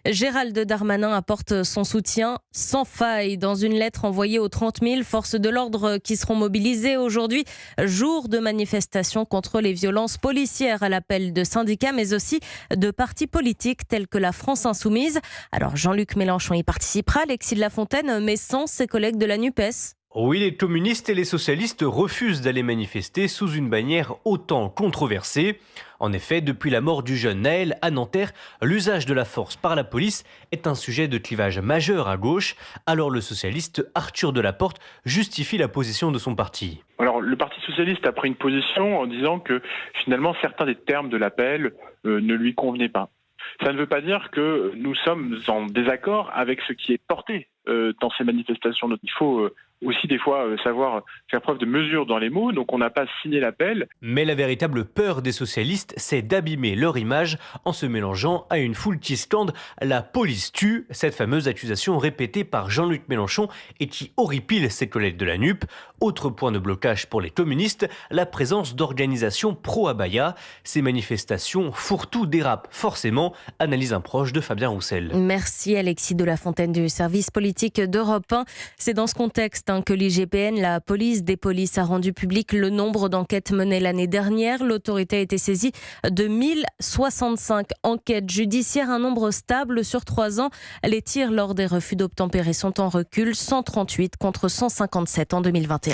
Gérald Darmanin apporte son soutien sans faille. Dans une lettre envoyée aux 30 000 forces de l'ordre qui seront mobilisées aujourd'hui, jour de manifestation contre les violences policières à l'appel de syndicats mais aussi de partis politiques tels que la France Insoumise. Alors Jean-Luc Mélenchon y participera, Alexis de la Fontaine, mais sans ses collègues de la NUPES. Oui, les communistes et les socialistes refusent d'aller manifester sous une bannière autant controversée. En effet, depuis la mort du jeune Naël à Nanterre, l'usage de la force par la police est un sujet de clivage majeur à gauche. Alors le socialiste Arthur Delaporte justifie la position de son parti. Alors le Parti socialiste a pris une position en disant que finalement certains des termes de l'appel ne lui convenaient pas. Ça ne veut pas dire que nous sommes en désaccord avec ce qui est porté dans ces manifestations. Donc, il faut aussi des fois savoir faire preuve de mesure dans les mots. Donc on n'a pas signé l'appel. Mais la véritable peur des socialistes, c'est d'abîmer leur image en se mélangeant à une foule qui scande « la police tue », cette fameuse accusation répétée par Jean-Luc Mélenchon et qui horripile ses collègues de la NUP. Autre point de blocage pour les communistes, la présence d'organisations pro-abaya. Ces manifestations fourre-tout dérapent forcément, analyse un proche de Fabien Roussel. Merci Alexis de la Fontaine du service politique d'Europe 1. C'est dans ce contexte que l'IGPN, la police des polices, a rendu public le nombre d'enquêtes menées l'année dernière. L'autorité a été saisie de 1065 enquêtes judiciaires, un nombre stable sur 3 ans. Les tirs lors des refus d'obtempérer sont en recul, 138 contre 157 en 2021.